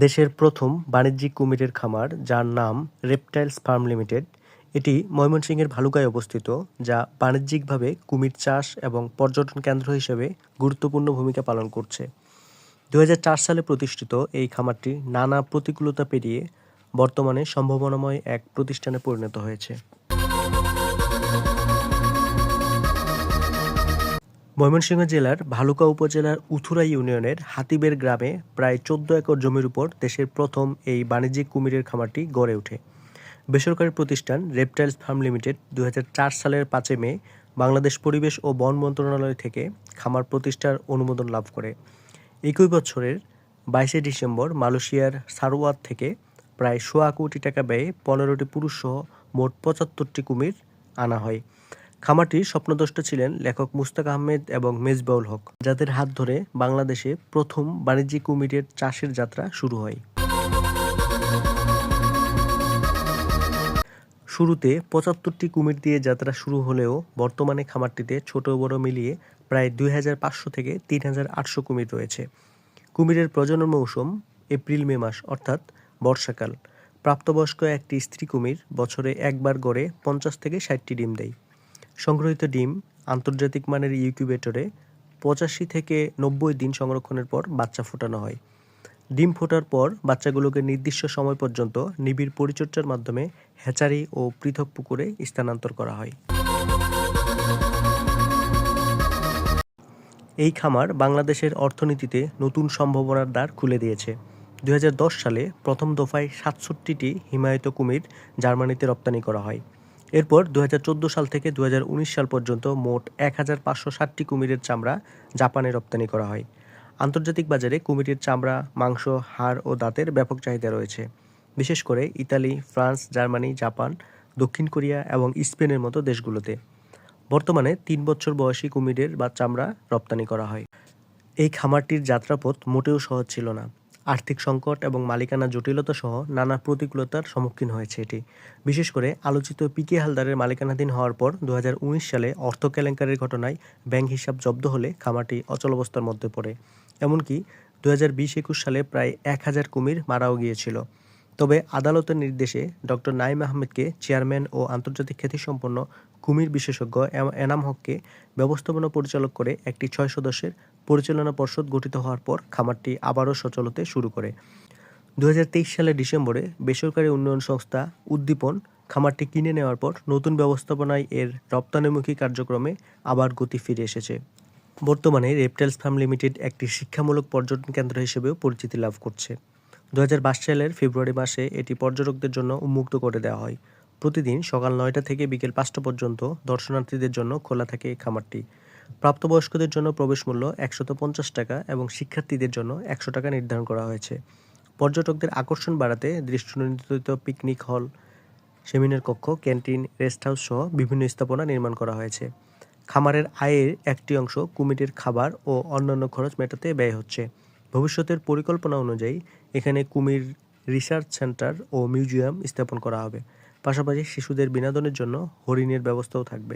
দেশের প্রথম বাণিজ্যিক কুমিরের খামার, যার নাম রেপটাইলস ফার্ম লিমিটেড, এটি ময়মনসিংহের ভালুকায় অবস্থিত, যা বাণিজ্যিকভাবে কুমির চাষ এবং পর্যটন কেন্দ্র হিসেবে গুরুত্বপূর্ণ ভূমিকা পালন করছে। ২০০৪ সালে প্রতিষ্ঠিত এই খামারটি নানা প্রতিকূলতা পেরিয়ে বর্তমানে সম্ভাবনাময় এক প্রতিষ্ঠানে পরিণত হয়েছে। ময়মনসিংহ জেলার ভালুকা উপজেলার উথুরা ইউনিয়নের হাতিবের গ্রামে প্রায় ১৪ একর জমির উপর দেশের প্রথম এই বাণিজ্যিক কুমিরের খামারটি গড়ে ওঠে। বেসরকারি প্রতিষ্ঠান রেপটাইলস ফার্ম লিমিটেড ২০০৪ সালের ৫ মে বাংলাদেশ পরিবেশ ও বন মন্ত্রণালয় থেকে খামার প্রতিষ্ঠার অনুমোদন লাভ করে। একই বছরের ২২ ডিসেম্বর মালয়েশিয়ার সারওয়াত থেকে প্রায় ১.৫ কোটি টাকা ব্যয়ে ১৫টি পুরুষসহ মোট ৭৫টি কুমির আনা হয়। খামারটির স্বপ্নদ্রষ্টা ছিলেন লেখক মুস্তাক আহমেদ এবং মেজবাউল হক, যাদের হাত ধরে বাংলাদেশে প্রথম বাণিজ্যিক কুমিরের চাষের যাত্রা শুরু হয়। শুরুতে ৭৫টি কুমির দিয়ে যাত্রা শুরু হলেও বর্তমানে খামারটিতে ছোট বড় মিলিয়ে প্রায় ২৫০০ থেকে ৩৮০০ কুমির রয়েছে। কুমিরের প্রজনন মৌসুম এপ্রিল-মে মাস, অর্থাৎ বর্ষাকাল। প্রাপ্তবয়স্ক একটি স্ত্রী কুমির বছরে একবার গড়ে ৫০ থেকে ৬০টি ডিম দেয়। সংগ্রহিত ডিম আন্তর্জাতিক মানের ইনকিউবেটরে ৮৫ থেকে ৯০ দিন সংরক্ষণের পর বাচ্চা ফোটানো হয়। ডিম ফোটার পর বাচ্চাগুলোকে নির্দিষ্ট সময় পর্যন্ত নিবিড় পরিচর্যার মাধ্যমে হ্যাচারি ও পৃথক পুকুরে স্থানান্তর করা হয়। এই খামার বাংলাদেশের অর্থনীতিতে নতুন সম্ভাবনার দ্বার খুলে দিয়েছে। ২০১০ সালে প্রথম দফায় ৬৭টি হিমায়িত কুমির জার্মানিতে রপ্তানি করা হয়। এরপর ২০১৪ সাল থেকে ২০১৯ সাল পর্যন্ত মোট ১,৫৬০টি কুমিরের চামড়া জাপানে রপ্তানি করা হয়। আন্তর্জাতিক বাজারে কুমিরের চামড়া, মাংস, হাড় ও দাঁতের ব্যাপক চাহিদা রয়েছে, বিশেষ করে ইতালি, ফ্রান্স, জার্মানি, জাপান, দক্ষিণ কোরিয়া এবং স্পেনের মতো দেশগুলোতে। বর্তমানে ৩ বছর বয়সী কুমিরের চামড়া রপ্তানি করা হয়। এই খামারটির যাত্রাপথ মোটেও সহজ ছিল না। আর্থিক সংকট এবং মালিকানা জটিলতা সহ নানা প্রতিকূলতার সম্মুখীন হয়েছে এটি। বিশেষ করে আলোচিত পিকে হালদারের মালিকানাধীন হওয়ার পর ২০১৯ সালে অর্থ কেলেঙ্কারির ঘটনায় ব্যাংক হিসাব জব্দ হলে খামারটি অচলাবস্থার মধ্যে পড়ে। এমনকি ২০২০-২১ সালে প্রায় ১,০০০ কুমির মারাও গিয়েছিল। তবে আদালতের নির্দেশে ডক্টর নাঈম আহমেদকে চেয়ারম্যান ও আন্তর্জাতিক খ্যাতিসম্পন্ন কুমির বিশেষজ্ঞ এনাম হককে ব্যবস্থাপনা পরিচালক করে একটি ৬ সদস্যের পরিচালনা পর্ষদ গঠিত হওয়ার পর খামারটি আবারও সচল হতে শুরু করে। ২০২৩ সালের ডিসেম্বরে বেসরকারি উন্নয়ন সংস্থা উদ্দীপন খামারটি কিনে নেওয়ার পর নতুন ব্যবস্থাপনায় এর রপ্তানিমুখী কার্যক্রমে আবার গতি ফিরে এসেছে। বর্তমানে রেপটাইলস ফার্ম লিমিটেড একটি শিক্ষামূলক পর্যটন কেন্দ্র হিসেবেও পরিচিতি লাভ করছে। ২০২২ সালের ফেব্রুয়ারি মাসে এটি পর্যটকদের জন্য উন্মুক্ত করে দেওয়া হয়। প্রতিদিন সকাল ৯টা থেকে বিকেল ৫টা পর্যন্ত দর্শনার্থীদের জন্য খোলা থাকে এই খামারটি। প্রাপ্তবয়স্কদের জন্য প্রবেশ মূল্য ১৫০ টাকা এবং শিক্ষার্থীদের জন্য ১০০ টাকা নির্ধারণ করা হয়েছে। পর্যটকদের আকর্ষণ বাড়াতে দৃষ্টিনন্দন পিকনিক হল, সেমিনার কক্ষ, ক্যান্টিন, রেস্ট হাউস সহ বিভিন্ন স্থাপনা নির্মাণ করা হয়েছে। খামারের আয়ের একটি অংশ কুমিরের খাবার ও অন্যান্য খরচ মেটাতে ব্যয় হচ্ছে। ভবিষ্যতের পরিকল্পনা অনুযায়ী এখানে কুমির রিসার্চ সেন্টার ও মিউজিয়াম স্থাপন করা হবে। পাশাপাশি শিশুদের বিনোদনের জন্য হরিণের ব্যবস্থাও থাকবে।